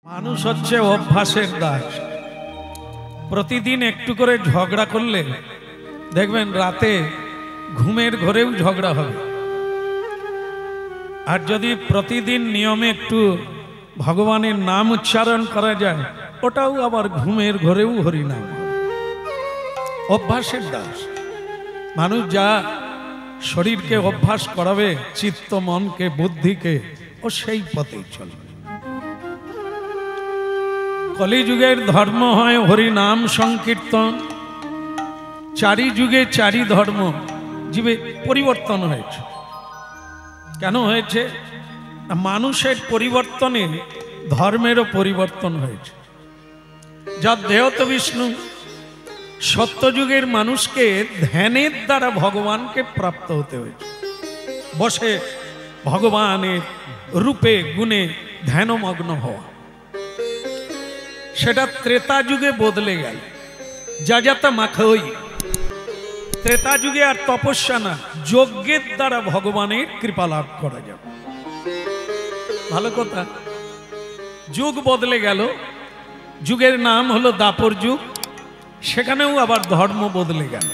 মানুষ হচ্ছে অভ্যাসের দাস। প্রতিদিন একটু করে ঝগড়া করলে দেখবেন রাতে ঘুমের ঘরেও ঝগড়া হবে। আর যদি প্রতিদিন নিয়মে একটু ভগবানের নাম উচ্চারণ করা যায়, ওটাও আবার ঘুমের ঘরেও হরিনাম। অভ্যাসের দাস মানুষ যা শরীরকে অভ্যাস করাবে, চিত্ত মনকে বুদ্ধিকে, ও সেই পথেই চলবে। কলিযুগের ধর্ম হয় হরিনাম সংকীর্তন। চারি যুগে চারি ধর্ম জীবে পরিবর্তন হয়েছে। কেন হয়েছে? মানুষের পরিবর্তনে ধর্মেরও পরিবর্তন হয়েছে। যা দেহত বিষ্ণু সত্যযুগের মানুষকে ধ্যানের দ্বারা ভগবানকে প্রাপ্ত হতে হয়েছে। বসে ভগবানের রূপে গুণে ধ্যানমগ্ন হওয়া, সেটা ত্রেতা যুগে বদলে গেল। যা যাতা মাখই ত্রেতা যুগে আর তপস্যা না, যজ্ঞের দ্বারা ভগবানের কৃপা লাভ করা যাবে। ভালো কথা। যুগ বদলে গেল। যুগের নাম হলো দাপর যুগ। সেখানেও আবার ধর্ম বদলে গেল।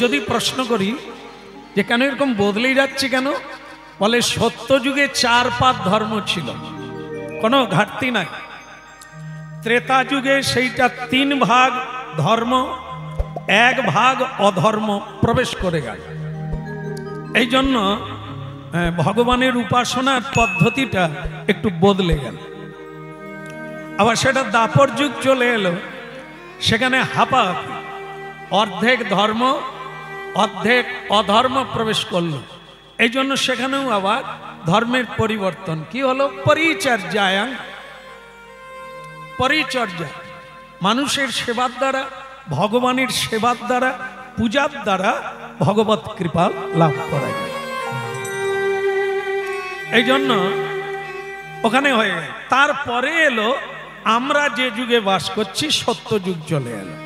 যদি প্রশ্ন করি যে কেন এরকম বদলেই যাচ্ছে কেন, বলে সত্য যুগে 4 ধর্ম ছিল, কোনো ঘাটতি নাই। ত্রেতা যুগে সেইটা 3 ভাগ ধর্ম, 1 ভাগ অধর্ম প্রবেশ করে গেল। এই জন্য ভগবানের উপাসনার পদ্ধতিটা একটু বদলে গেল। আবার সেটা দাপর যুগ চলে এলো, সেখানে হাঁপাহাঁপি, অর্ধেক ধর্ম অর্ধেক অধর্ম প্রবেশ করলো। এই জন্য সেখানেও আবার ধর্মের পরিবর্তন কি হলো? পরিচর্যায়। পরিচর্যা মানুষের সেবার দ্বারা, ভগবানের সেবার দ্বারা, পূজার দ্বারা ভগবত কৃপা লাভ করা যায়। এই জন্য ওখানে হয়ে গেল। তারপরে এলো আমরা যে যুগে বাস করছি, সত্য যুগ চলে এলো।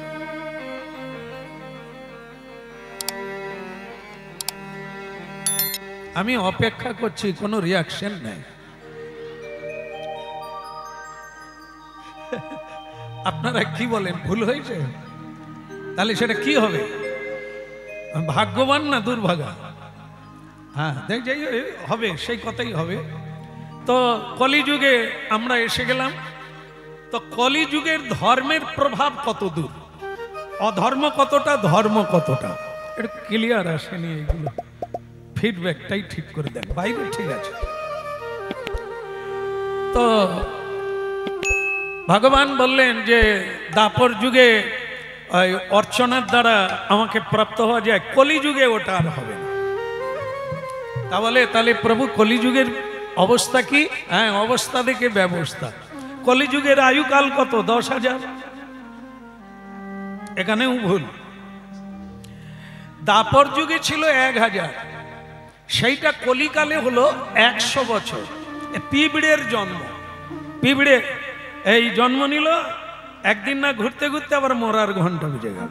আমি অপেক্ষা করছি, কোনো রিয়াকশন নেই। আপনারা কি বলেন, ভুল হয়েছে? তাহলে সেটা কি হবে? ভাগ্যবান না দুর্ভাগা? হ্যাঁ, দেখ যাই হবে, সেই কথাই হবে। তো কলিযুগে আমরা এসে গেলাম। তো কলিযুগের ধর্মের প্রভাব কত দূর, অধর্ম কতটা, ধর্ম কতটা, এটা ক্লিয়ার আসেনি। এইগুলো ফিডব্যাকটাই ঠিক করে দেন। বাইরে ঠিক আছে। তো ভগবান বললেন যে দাপর যুগে অর্চনার দ্বারা আমাকে প্রাপ্ত হওয়া যায়, কলিযুগে ওটা আর হবে না। তাহলে প্রভু কলিযুগের অবস্থা কি? হ্যাঁ, অবস্থা দেখে ব্যবস্থা। কলিযুগের আয়ুকাল কত? 10,000। এখানেও ভুল। দাপর যুগে ছিল 1000, সেইটা কলিকালে হলো 100 বছর। পিঁপড়ের জন্ম, পিঁপড়ে এই জন্ম নিল, একদিন না ঘুরতে ঘুরতে আবার মরার ঘন্টা বুঝে গেল।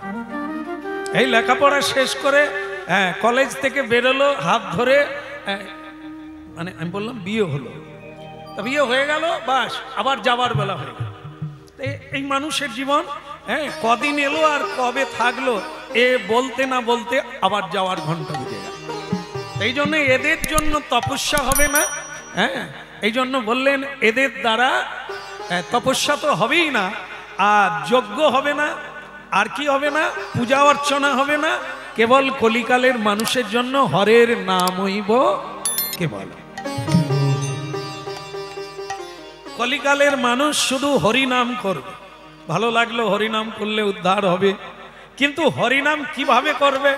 এই লেখাপড়া শেষ করে কলেজ থেকে বেরোলো, হাত ধরে, মানে আমি বললাম বিয়ে হলো, তা বিয়ে হয়ে গেল, বাস আবার যাবার বেলা হয়ে গেল। এই মানুষের জীবন কদিন এলো আর কবে থাকলো, এ বলতে না বলতে আবার যাওয়ার ঘন্টা বুঝে গেল। এই জন্য এদের জন্য তপস্যা হবে না। এই জন্য বললেন এদের দ্বারা তপস্যা তো হবেই না, আর যজ্ঞ হবে না, আর কি হবে না? পূজা অর্চনা হবে না। কেবল কলিকালের মানুষের জন্য হরের নামইব কেবল। কলিকালের মানুষ শুধু হরিনাম করবে। ভালো লাগলো, হরিনাম করলে উদ্ধার হবে, কিন্তু হরিনাম কিভাবে করবে?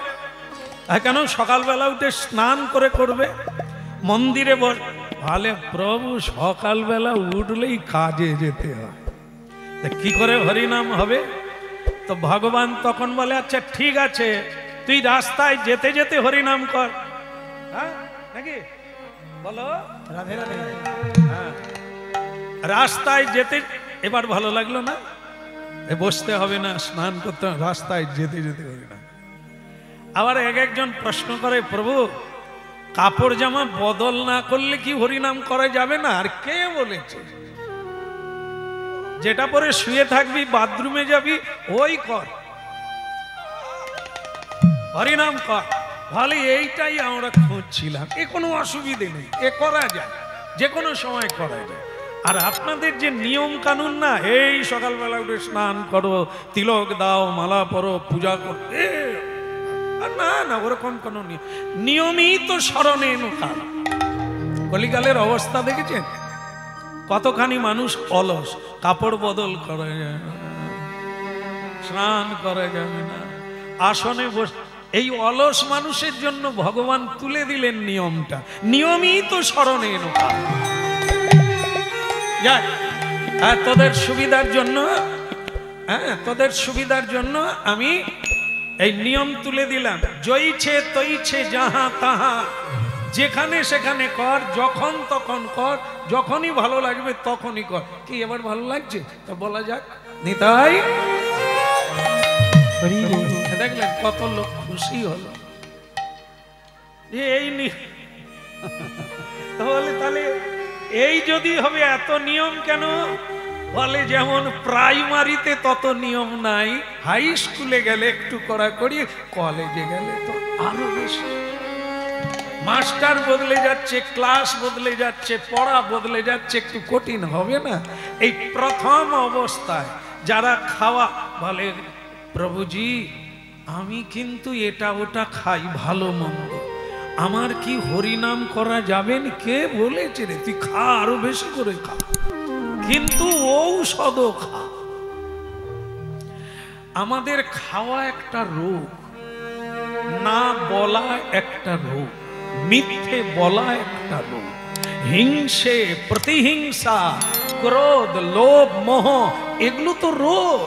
কেন সকালবেলা উঠে স্নান করে করবে, মন্দিরে ভালে প্রভু সকালবেলা উঠলেই কাজে যেতে হয়, কি করে হরিনাম হবে? তো ভগবান তখন বলে, আচ্ছা ঠিক আছে, তুই রাস্তায় যেতে যেতে হরিনাম কর। হ্যাঁ নাকি বলো? রাধে রাধে। হ্যাঁ, রাস্তায় যেতে, এবার ভালো লাগলো না? বসতে হবে না, স্নান করতে, রাস্তায় যেতে যেতে হরিনাম। আবার একজন প্রশ্ন করে, প্রভু কাপড় জামা বদল না করলে কি হরিনাম করা যাবে না? আর কে বলেছে? যেটা পরে শুয়ে থাকবি, বাথরুমে যাবি, ওই কর, হরিনাম কর। ভালো, এইটাই আমরা খুঁজছিলাম। এ কোনো অসুবিধে নেই, এ করা যায়, যে কোনো সময় করা যায়। আর আপনাদের যে নিয়ম কানুন না, এই সকালবেলা উঠে স্নান করো, তিলক দাও, মালা পরো, পূজা করো, না না, ওরকম কোনো নিয়মই তো স্মরণে কাল। কলিকালের অবস্থা দেখেছেন? কতখানি মানুষ অলস, কাপড় বদল করে যায় না, স্নান করা যাবে না, আসনে বস। এই অলস মানুষের জন্য ভগবান তুলে দিলেন নিয়মটা। নিয়মই তো স্মরণে কাল। তোদের সুবিধার জন্য, তোদের সুবিধার জন্য আমি এই নিয়ম তুলে দিলাম। জইছে তইছে যাহা তাহা, যেখানে সেখানে কর, যখন তখন কর, যখনই ভালো লাগবে তখনই কর। কি এবার ভালো লাগছে তা বলা যাক নিতাই। দেখলেন কত লোক খুশি হলো। এই তাহলে এই যদি হবে, এত নিয়ম কেন? বলে যেমন প্রাইমারিতে তত নিয়ম নাই, হাই স্কুলে গেলে একটু কড়াকড়ি, কলেজে গেলে তো আরো বেশি। মাস্টার বদলে যাচ্ছে, ক্লাস বদলে যাচ্ছে, পড়া বদলে যাচ্ছে, একটু কঠিন হবে না? এই প্রথম অবস্থায় যারা খাওয়া, বলে প্রভুজি আমি কিন্তু এটা ওটা খাই, ভালো মন্দ, আমার কি হরিনাম করা যাবেন? কে বলেছে রে? তুই খা, আরো বেশি করে খা, কিন্তু ঔষধও খা। আমাদের খাওয়া একটা রোগ, না বলা একটা রোগ, মিথ্যে বলা একটা রোগ, হিংসে, প্রতিহিংসা, ক্রোধ, লোভ, মোহ, এগুলো তো রোগ।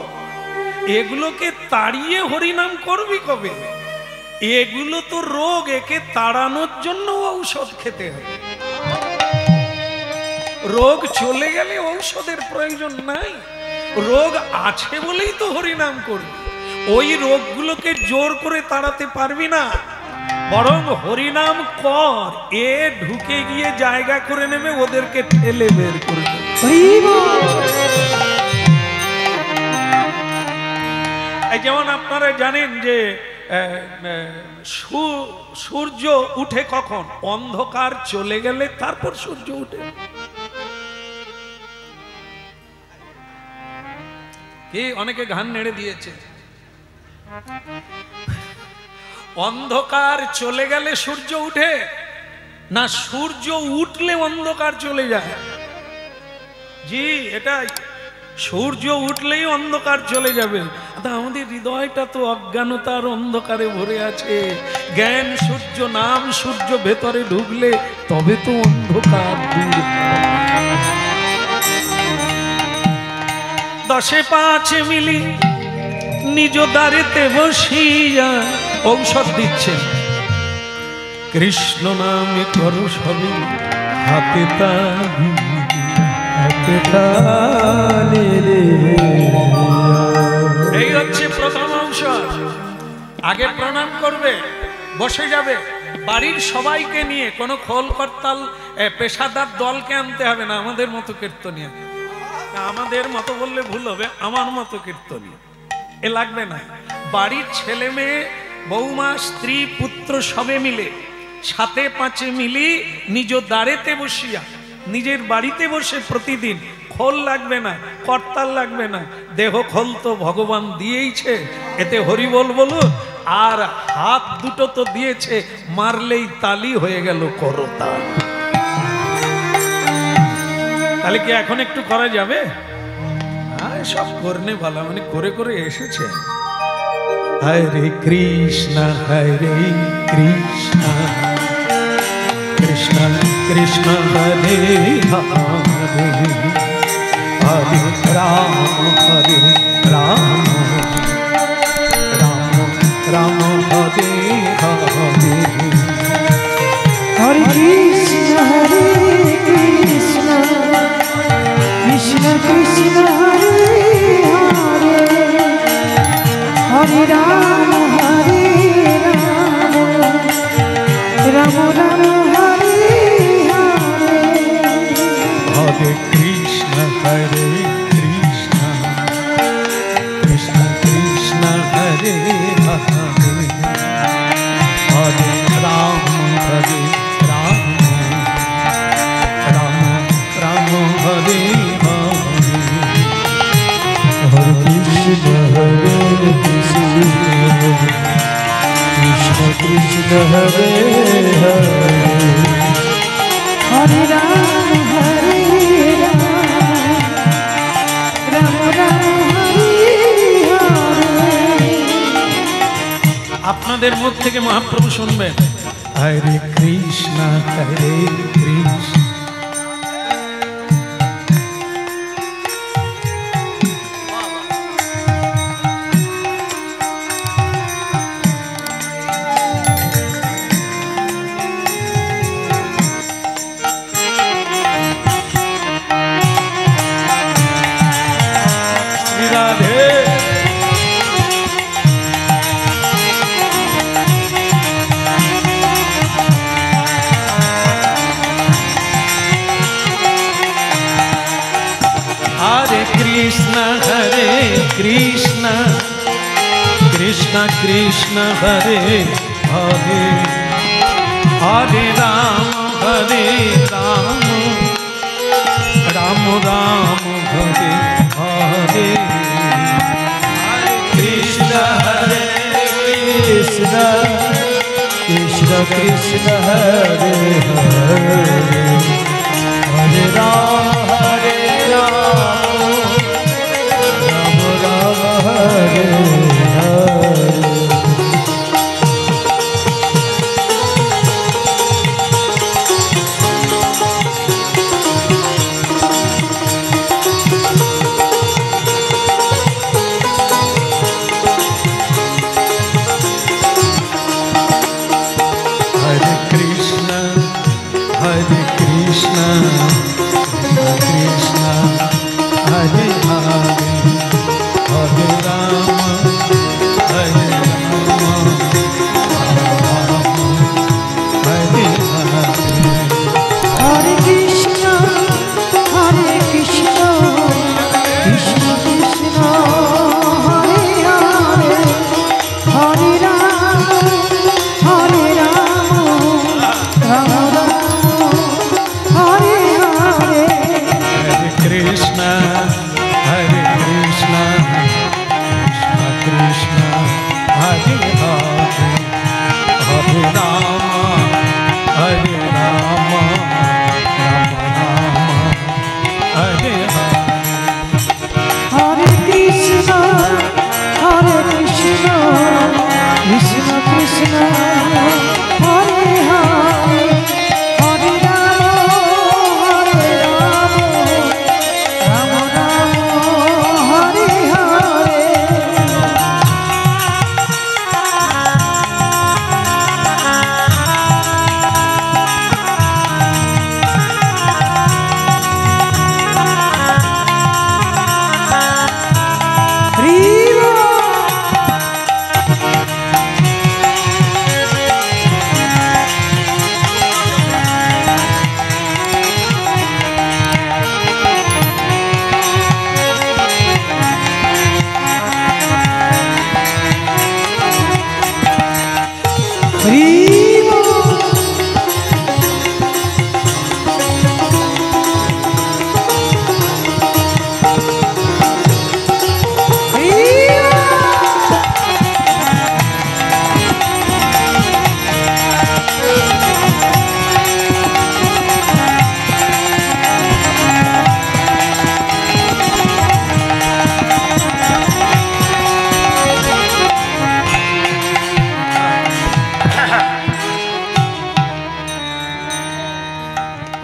এগুলোকে তাড়িয়ে হরিনাম করবি কবে? এগুলো তো রোগ, একে তাড়ানোর জন্য ঔষধ খেতে হবে। রোগ চলে গেলে ঔষধের প্রয়োজন নাই। রোগ আছে বলেই তো হরিনাম করবি। ওই রোগগুলোকে জোর করে তাড়াতে পারবি না, বরং হরিনাম কর, এ ঢুকে গিয়ে জায়গা করে নেবে, ওদেরকে ঠেলে বের করে দেবে। যেমন আপনারা জানেন যে সূর্য উঠে কখন? অন্ধকার চলে গেলে তারপর সূর্য উঠে। কি অনেকে ঘান নেড়ে দিয়েছে। অন্ধকার চলে গেলে সূর্য উঠে না, সূর্য উঠলে অন্ধকার চলে যায়। জি, এটাই, সূর্য উঠলেই অন্ধকার চলে যাবে। আমাদের হৃদয়টা তো অজ্ঞানতার অন্ধকারে ভরে আছে। জ্ঞান সূর্য, নাম সূর্য ভেতরে ঢুকলে তবে তো অন্ধকার দূর। 10-5 মিলি নিজ দ্বারেতে বসিয়া ঔষধ দিচ্ছেন। কৃষ্ণ নামে করো সবে হাতে তালি, এই হচ্ছে প্রথম ঔষধ। আগে প্রণাম করবে, বসে যাবে, বাড়ির সবাইকে নিয়ে, কোনো খোল করতাল পেশাদার দলকে আনতে হবে না। আমাদের মতো কীর্তনীয়, আমাদের মতো বললে ভুল হবে, আমার মতো কীর্তনীয় এ লাগবে না। বাড়ির ছেলে মেয়ে, বৌমা, স্ত্রী, পুত্র সবে মিলে 7-5 মিলি নিজ দ্বারেতে বসিয়া, নিজের বাড়িতে বসে প্রতিদিন, খোল লাগবে না, করতাল লাগবে না, দেহ খোল তো ভগবান দিয়েইছে, এতে হরিবল বলো। আর হাত দুটো তো দিয়েছে, মারলেই তালি হয়ে গেল করতাল। তাহলে কি এখন একটু করা যাবে? সব করনে ভালো, মানে করে করে এসেছে। হরে কৃষ্ণ হরে কৃষ্ণ, কৃষ্ণ কৃষ্ণ হরে হরে, হরে রাম হরে রাম, রাম রাম হরে হরে, হরে কৃষ্ণ হরে কৃষ্ণ, কৃষ্ণ কৃষ্ণ হরে হরে, হরে রাম হরে রাম, রাম রাম হরে হরে, হরে কৃষ্ণ হরে কৃষ্ণ, हरे राम राम राम हरे हरे हरे कृष्ण कृष्ण कृष्ण हरे हरे हरे राम राम राम हरे हरे। আপনাদের মুখ থেকে মহাপ্রভু শুনবেন হরে কৃষ্ণ কৃষ্ণ। कृष्ण कृष्ण कृष्ण हरे हरे हरे राम राम राम हरे हरे कृष्ण कृष्ण कृष्ण कृष्ण हरे हरे हरे राम राम राम हरे हरे।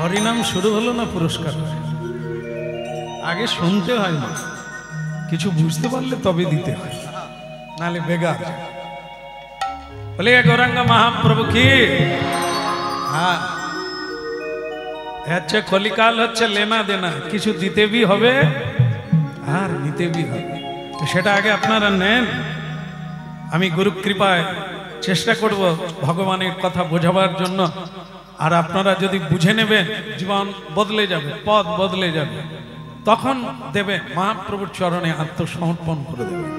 হরিনাম শুরু হলো না পুরস্কার আগে শুনতে হয় না, কিছু বুঝতে পারলে তবে দিতে হয়, নালে বেগার। বলে গৌরাঙ্গ মহাপ্রভু কি, হ্যাঁ হচ্ছে কলিকাল হচ্ছে লেনা দেনা, কিছু দিতে বি হবে আর নিতে বি হবে, তো সেটা আগে আপনারা নেন। আমি গুরু কৃপায় চেষ্টা করব ভগবানের কথা বোঝাবার জন্য, আর আপনারা যদি বুঝে নেবেন জীবন বদলে যাবে, পথ বদলে যাবে, তখন দেবেন মহাপ্রভুর চরণে আত্মসমর্পণ করে দেবেন।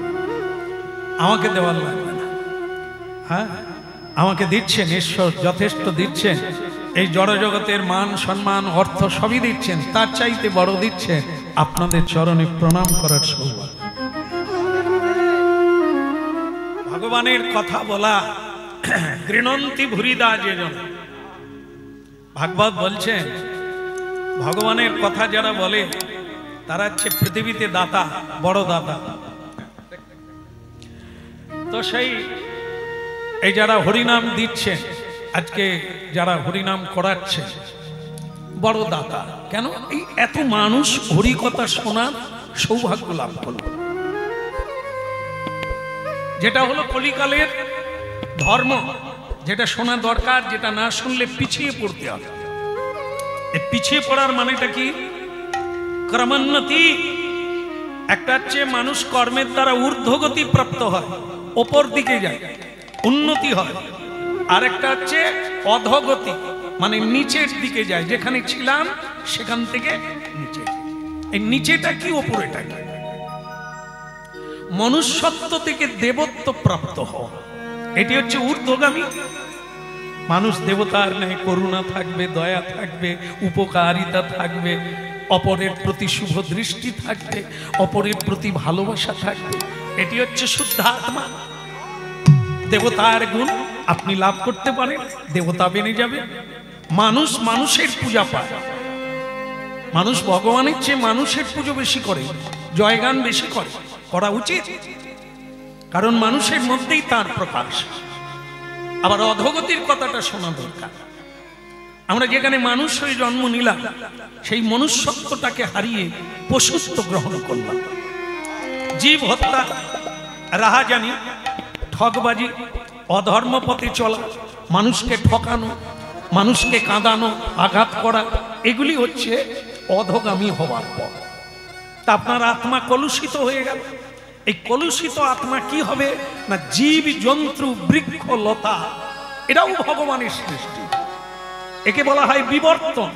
আমাকে দেওয়ার লাগবে না। হ্যাঁ, আমাকে দিচ্ছেন ঈশ্বর, যথেষ্ট দিচ্ছেন। এই জড়জগতের মান সম্মান অর্থ সবই দিচ্ছেন, তার চাইতে বড় দিচ্ছেন আপনাদের চরণে প্রণাম করার সৌভাগ্য। ভগবানের কথা বলা গৃণন্তি ভুরিদা যেজন। ভাগবত বলছেন ভগবানের কথা যারা বলে তারা হচ্ছে পৃথিবীতে দাতা, বড় দাতা। তো সেই এই যারা হরিনাম দিচ্ছে, আজকে যারা হরিনাম করাচ্ছে, বড় দাতা। কেন? এই এত মানুষ হরিকথা শোনার সৌভাগ্য লাভ করল, যেটা হলো কলিকালের ধর্ম, যেটা শোনা দরকার, যেটা না শুনলে পিছিয়ে পড়তে হবে। এই পিছিয়ে পড়ার মানেটা কি? ক্রমোন্নতি। একটা হচ্ছে মানুষ কর্মের দ্বারা ঊর্ধ্বগতি প্রাপ্ত হয়, ওপর দিকে যায়, উন্নতি হয়। আরেকটা হচ্ছে অধোগতি, মানে নিচের দিকে যায়, যেখানে ছিলাম সেখান থেকে নিচে। এই নিচেটা কি, ওপরেটা কি? মনুষ্যত্ব থেকে দেবত্ব প্রাপ্ত হওয়া, এটি হচ্ছে ঊর্ধ্বগামী। মানুষ দেবতার ন্যায় করুণা থাকবে, দয়া থাকবে, উপকারিতা থাকবে, অপরের প্রতি শুভ দৃষ্টি থাকবে, অপরের প্রতি ভালোবাসা থাকবে। এটি হচ্ছে শুদ্ধ আত্মা। দেবতার গুণ আপনি লাভ করতে পারেন, দেবতা বেনে যাবে। মানুষ মানুষের পূজা পায়, মানুষ ভগবানের চেয়ে মানুষের পুজো বেশি করে, জয়গান বেশি করে, করা উচিত, কারণ মানুষের মধ্যেই তার প্রকাশ। আবার অধোগতির কথাটা শোনা দরকার। আমরা যেখানে মানুষ হয়ে জন্ম নিলাম, সেই মনুষ্যত্বটাকে হারিয়ে পশুত্ব গ্রহণ করলাম। জীব হত্যা, রাহাজানি, ঠকবাজি, অধর্ম পথে চলা, মানুষকে ঠকানো, মানুষকে কাঁদানো, আঘাত করা, এগুলি হচ্ছে অধোগামী হওয়ার পর। তা আপনার আত্মা কলুষিত হয়ে গেল। এই কলুষিত আত্মা কি হবে না, জীব জন্তু বৃক্ষ লতা এটাও ভগবানের সৃষ্টি। একে বলা হয় বিবর্তন,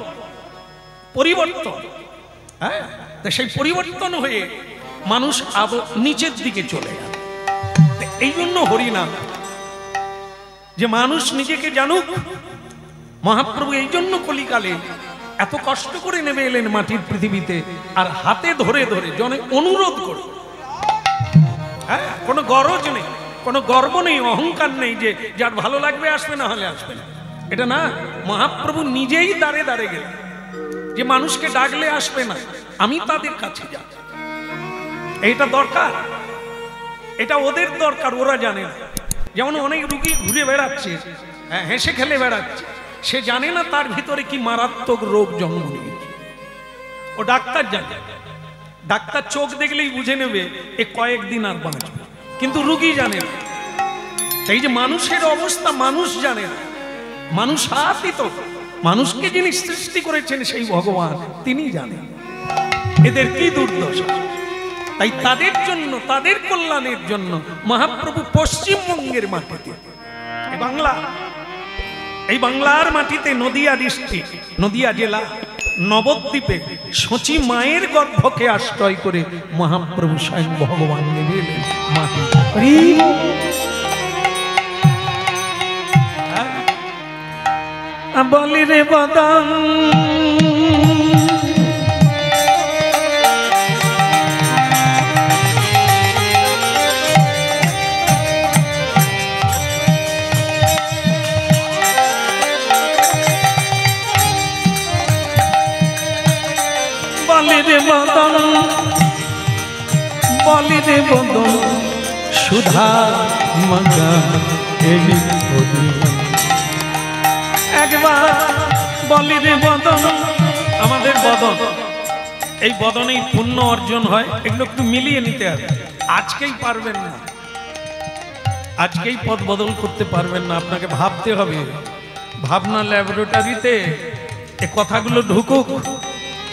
পরিবর্তন। হ্যাঁ, তা সেই পরিবর্তন হয়ে মানুষ নিচের দিকে চলে গেল। এই জন্য হরিনাম, যে মানুষ নিজেকে জানুক। মহাপ্রভু এই জন্য কলিকালে এত কষ্ট করে নেমে এলেন মাটির পৃথিবীতে, আর হাতে ধরে ধরে জনে অনুরোধ করে। হ্যাঁ, কোনো গরজ নেই, কোনো গর্ব নেই, অহংকার নেই যে যার ভালো লাগবে আসবে, না হলে আসবে না, এটা না। মহাপ্রভু নিজেই দাঁড়ে দাঁড়ে গেলেন যে মানুষকে ডাকলে আসবে না, আমি তাদের কাছে যাব। এইটা দরকার, এটা ওদের দরকার, ওরা জানে না। যেমন অনেক রুগী ঘুরে বেড়াচ্ছে, হেসে খেলে বেড়াচ্ছে, সে জানে না তার ভিতরে কি মারাত্মক রোগ জন্ম নিয়েছে। ও ডাক্তার জানে, ডাক্তার চোখ দেখলেই বুঝে নেবে এ কয়েকদিন আর বাঁচবে, কিন্তু রুগী জানে না। এই যে মানুষের অবস্থা মানুষ জানে না, মানুষ আতীত, মানুষকে যিনি সৃষ্টি করেছেন সেই ভগবান তিনি জানেন এদের কি দুর্দশা। তাই তাদের জন্য, তাদের কল্যাণের জন্য মহাপ্রভু পশ্চিমবঙ্গের মাটিতে, এই বাংলার মাটিতে নদিয়া ডিস্ট্রিক্ট, নদিয়া জেলা, নবদ্বীপে সচি মায়ের গর্ভকে আশ্রয় করে মহাপ্রভু স্বয়ং ভগবান নেমে এলেন মাটি। বলি রে বদন বলি রে বদন সুধা মগা একবার বলি রে বদন। আমাদের বদন, এই বদনেই পুণ্য অর্জন হয়, এগুলো একটু মিলিয়ে নিতে হবে। আজকেই পারবেন না, আজকেই পথ বদল করতে পারবেন না, আপনাকে ভাবতে হবে। ভাবনা ল্যাবরেটরিতে এ কথাগুলো ঢুকুক,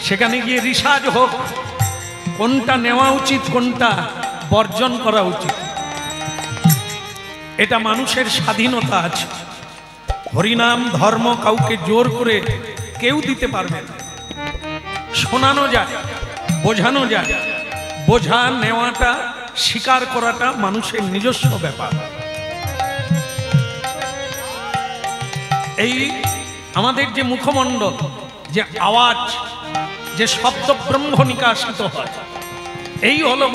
সেখানে গিয়ে রিসার্চ হোক, কোনটা নেওয়া উচিত, কোনটা বর্জন করা উচিত। এটা মানুষের স্বাধীনতা আছে। হরিনাম ধর্ম কাউকে জোর করে কেউ দিতে পারবে না। শোনানো যায়, বোঝানো যায়, বোঝা নেওয়াটা স্বীকার করাটা মানুষের নিজস্ব ব্যাপার। এই আমাদের যে মুখমণ্ডল, যে আওয়াজ, যে শব্দ ব্রহ্ম নিকাশিত হয়, এই হলো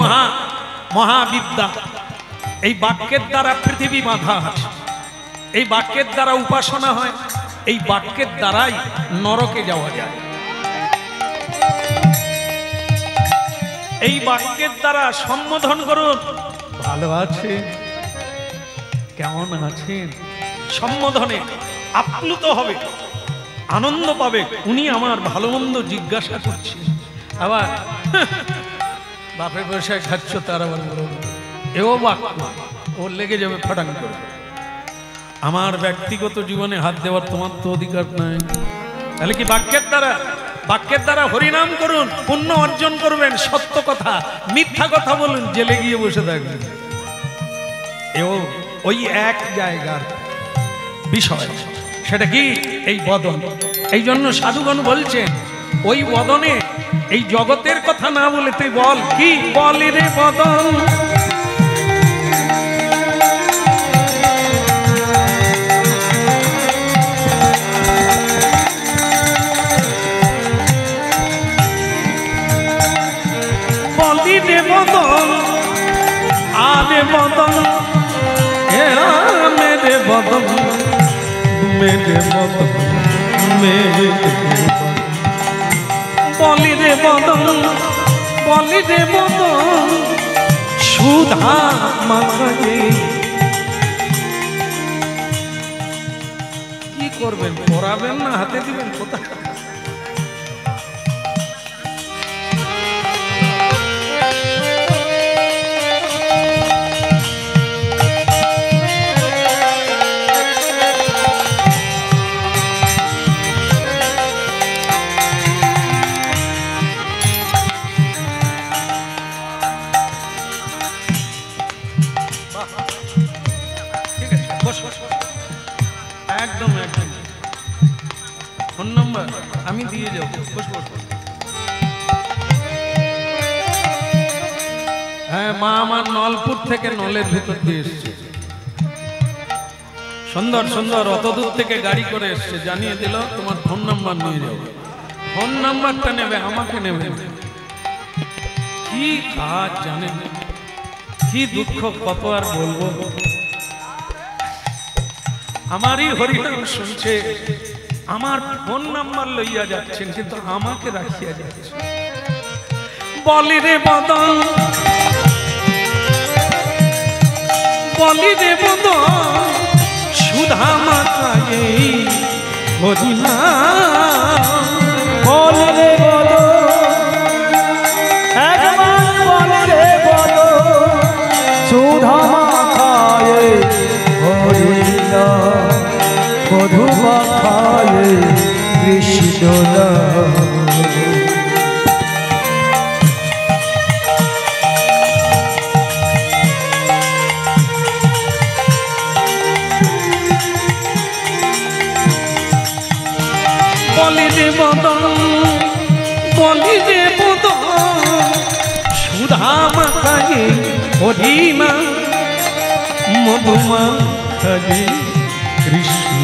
মহাবিদ্যা। এই বাক্যের দ্বারা পৃথিবী বাঁধা আছে, এই বাক্যের দ্বারা উপাসনা হয়, এই বাক্যের দ্বারাই নরকে যাওয়া যায়। এই বাক্যের দ্বারা সম্বোধন করুন, ভালো আছে, কেমন আছেন, সম্বোধনে আপ্লুত হবে, আনন্দ পাবে, উনি আমার ভালো মন্দ জিজ্ঞাসা করছেন। আবার বাপের পয়সায় খাচ্ছ, তার আবার এও বাক্য ওর লেগে যাবে ফাটাং করে। আমার ব্যক্তিগত জীবনে হাত দেওয়ার তোমার তো অধিকার নাই। তাহলে কি বাক্যের দ্বারা হরিনাম করুন, পুণ্য অর্জন করবেন, সত্য কথা, মিথ্যা কথা বলুন, জেলে গিয়ে বসে থাকবেন। এও ওই এক জায়গার বিষয়, সেটা কি এই বদন। এই জন্য সাধুগণ বলছেন ওই বদনে এই জগতের কথা না বলে তুই বল, কি বলি রে বদন। বলি রে বদন, আরে বদন, মেরে বদন, মেরে বদন, মেরে বলি রে বদন, বলি রে বদন, সুধা মাখায়ে। কি করবেন, পড়াবেন না হাতে দিবেন কোথায়? একদম একদম ফোন নাম্বার আমি দিয়ে যাবো। হ্যাঁ, মা আমার নলপুর থেকে নলের ভিতর দিয়ে এসছে, সুন্দর সুন্দর, অত দূর থেকে গাড়ি করে এসছে, জানিয়ে দিল তোমার ফোন নাম্বার নিয়ে যাবো। ফোন নাম্বারটা নেবে, আমাকে নেবে, কি কাজ জানেন, কি দুঃখ, কত আর বলবো। আমারই হরিনাম শুনছে, আমার ফোন নাম্বার লইয়া যাচ্ছেন, কিন্তু আমাকে রাখিয়া যাচ্ছে। বলি রে বদন, বলি রে বদন, সুধা মাখায়ে হরিনাম। বলি রে বদন, একবার বলি রে বদন, সুধা মাখায়ে হরিনাম, মধু মাখায়ে কৃষ্ণ নাম। বলি রে বদন, বলি রে বদন, সুধা মাখায়ে হরিনাম, মধু মাখায়ে কৃষ্ণ।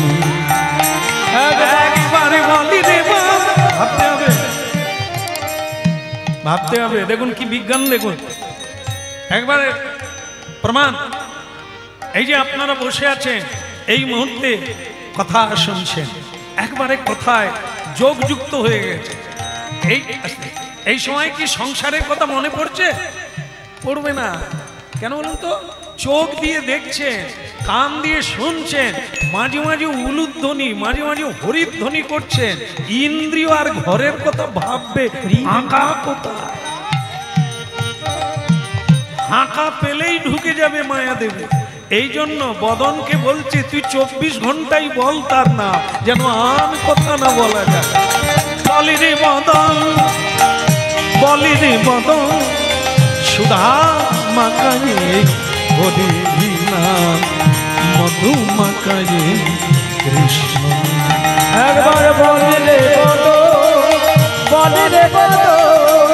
একবারে বলি রে বদন, ভাবতে হবে, ভাবতে হবে। দেখুন কি বিজ্ঞান, দেখুন একবারে প্রমাণ। এই যে আপনারা বসে আছেন, এই মুহূর্তে কথা শুনছেন, একবারে কথায় যোগ যুক্ত হয়ে গেছে। এই সময় কি সংসারের কথা মনে পড়ছে? পড়বে না। কেন বলুন তো? চোখ দিয়ে দেখছেন, কান দিয়ে শুনছেন, মাঝে মাঝে উলুধ্বনি, মাঝে মাঝে হরিধ্বনি করছেন। ইন্দ্রিয় আর ঘরের কথা ভাববে, হাঁকা কোথায়? হাঁকা পেলেই ঢুকে যাবে মায়া দেবে। এই জন্য বদনকে বলছে তুই 24 ঘন্টাই বল তার নাম, যেন আর কথা না বলা যায়। বলি রে বদন, বলি রে বদন, সুধা মাখায়ে হরিনাম, মধু মাখায়ে কৃষ্ণ। একবার বলি রে বদন, বলি রে বদন,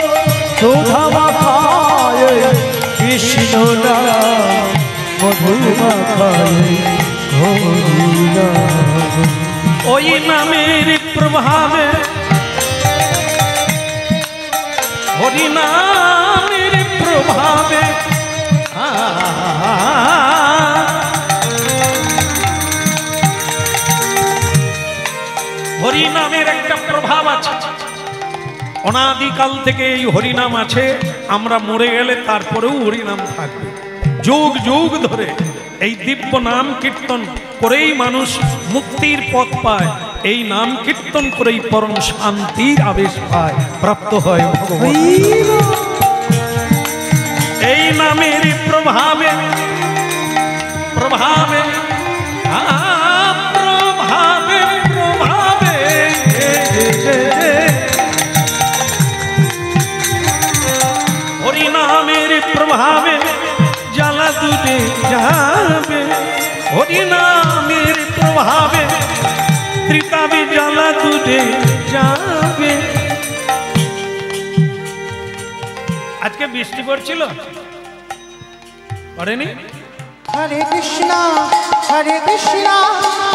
সুধা মাখায়ে কৃষ্ণ মাখালে হরি নাম। ওই নামের প্রভাবে হরি নামের প্রভাবে হরি নামের একটা প্রভাব আছে। অনাদিকাল থেকে এই হরিনাম আছে। আমরা মরে গেলে তারপরেও হরিনাম থাকবে। যুগ যুগ ধরে এই দিব্য নাম কীর্তন করেই মানুষ মুক্তির পথ পায়। এই নাম কীর্তন করেই পরম শান্তির আবেশ পায়, প্রাপ্ত হয় ভগবান। এই নামের প্রভাবে প্রভাবে প্রভাবে প্রভাবে হরিনামের প্রভাবে জ্বালা দূরে যাবে। হরিনামের প্রভাবে ত্রিতাবে জ্বালা দূরে যাবে। আজকে বৃষ্টি পড়ছিল, পড়েনি? হরে কৃষ্ণ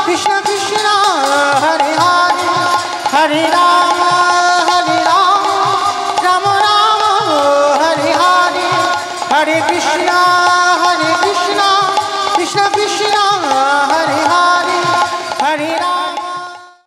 কৃষ্ণ কৃষ্ণ হরে হরে হরে রাম রাম রাম হরে হরে হরে কৃষ্ণ